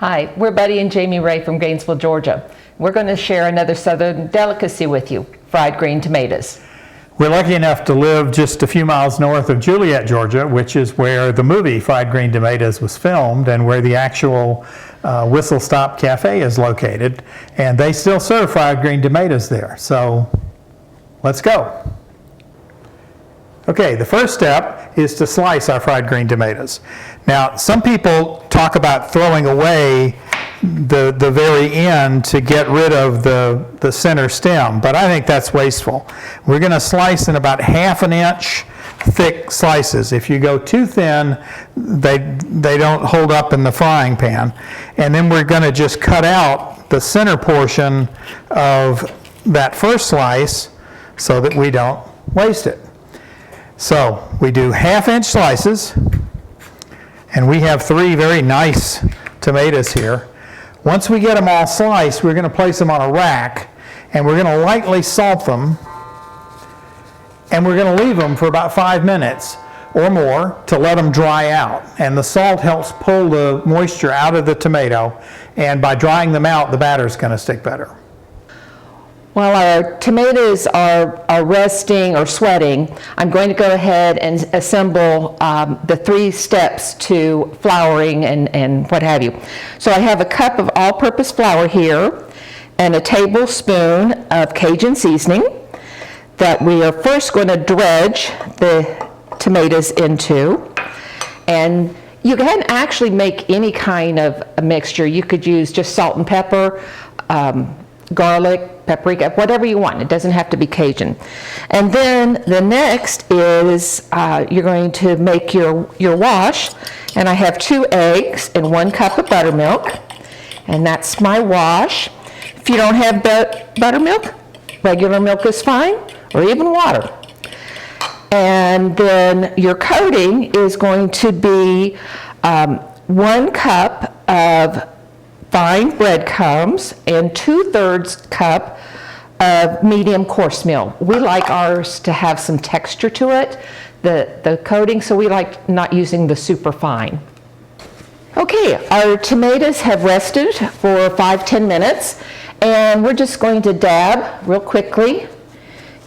Hi, we're Buddy and Jamie Ray from Gainesville, Georgia. We're going to share another Southern delicacy with you, fried green tomatoes. We're lucky enough to live just a few miles north of Juliet, Georgia, which is where the movie Fried Green Tomatoes was filmed and where the actual Whistle Stop Cafe is located. And they still serve fried green tomatoes there. So let's go. Okay, the first step is to slice our fried green tomatoes. Now, some people talk about throwing away the very end to get rid of the center stem, but I think that's wasteful. We're going to slice in about 1/2 inch thick slices. If you go too thin, they don't hold up in the frying pan. And then we're going to just cut out the center portion of that first slice so that we don't waste it. So we do 1/2 inch slices, and we have 3 very nice tomatoes here. Once we get them all sliced, we're going to place them on a rack, and we're going to lightly salt them, and we're going to leave them for about 5 minutes or more to let them dry out. And the salt helps pull the moisture out of the tomato, and by drying them out, the batter is going to stick better. While our tomatoes are resting or sweating, I'm going to go ahead and assemble the 3 steps to flouring and what have you. So I have a cup of all-purpose flour here and a tablespoon of Cajun seasoning that we are first going to dredge the tomatoes into. And you can actually make any kind of a mixture. You could use just salt and pepper, garlic, paprika, whatever you want. It doesn't have to be Cajun. And then the next is you're going to make your wash. And I have 2 eggs and 1 cup of buttermilk. And that's my wash. If you don't have buttermilk, regular milk is fine, or even water. And then your coating is going to be 1 cup of fine breadcrumbs and 2/3 cup of medium coarse meal. We like ours to have some texture to it, the coating, so we like not using the super fine. Okay, our tomatoes have rested for 5-10 minutes, and we're just going to dab real quickly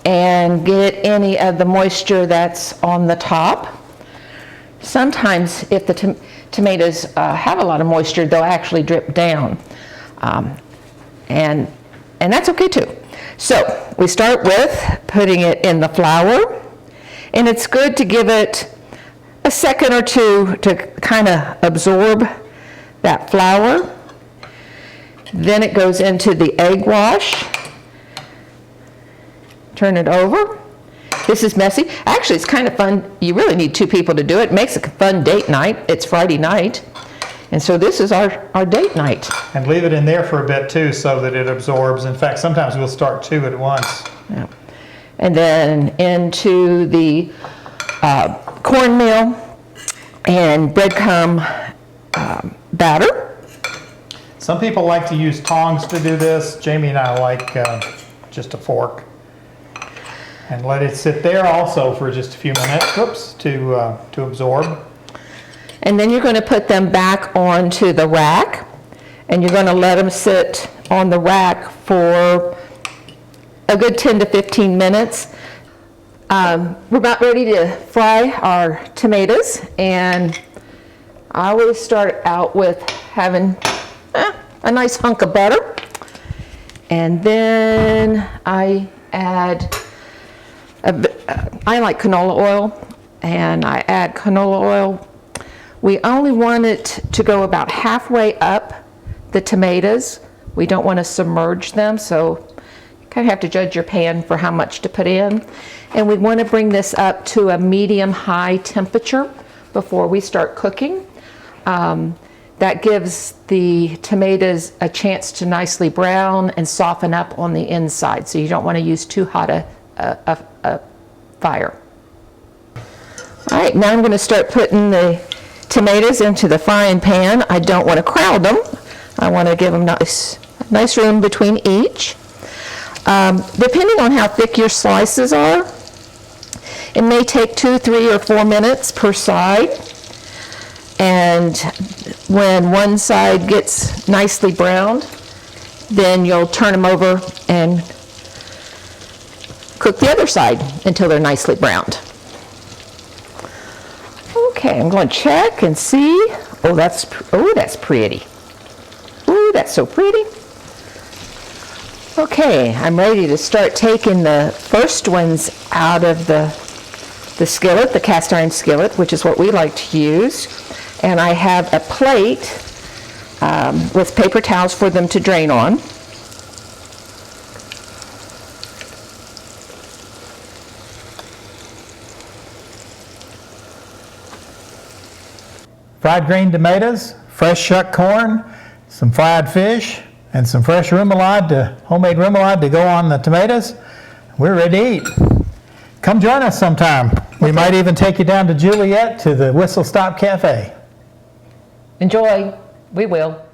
and get any of the moisture that's on the top. Sometimes if the tomatoes have a lot of moisture, they'll actually drip down. And that's okay too. So we start with putting it in the flour, and it's good to give it a second or two to kind of absorb that flour. Then it goes into the egg wash. Turn it over. This is messy. Actually, it's kind of fun. You really need 2 people to do it. It makes a fun date night. It's Friday night. And so this is our date night. And leave it in there for a bit too so that it absorbs. In fact, sometimes we'll start 2 at once. Yeah. And then into the cornmeal and breadcrumb batter. Some people like to use tongs to do this. Jamie and I like just a fork. And let it sit there also for just a few minutes, to absorb. And then you're going to put them back onto the rack, and you're going to let them sit on the rack for a good 10 to 15 minutes. We're about ready to fry our tomatoes, and I always start out with having a nice hunk of butter, and then I add I like canola oil, and I add canola oil. We only want it to go about halfway up the tomatoes. We don't want to submerge them, so you kind of have to judge your pan for how much to put in. And we want to bring this up to a medium-high temperature before we start cooking. That gives the tomatoes a chance to nicely brown and soften up on the inside, so you don't want to use too hot a fire. All right, now I'm going to start putting the tomatoes into the frying pan. I don't want to crowd them. I want to give them nice room between each. Depending on how thick your slices are, it may take 2, 3, or 4 minutes per side. And when one side gets nicely browned, then you'll turn them over and cook the other side until they're nicely browned. Okay, I'm going to check and see. Oh, that's pretty. Ooh, that's so pretty. Okay, I'm ready to start taking the first ones out of the skillet, the cast iron skillet, which is what we like to use. And I have a plate with paper towels for them to drain on. Fried green tomatoes, fresh shucked corn, some fried fish, and some fresh remoulade, homemade remoulade to go on the tomatoes. We're ready to eat. Come join us sometime. We might even take you down to Juliet to the Whistle Stop Cafe. Enjoy. We will.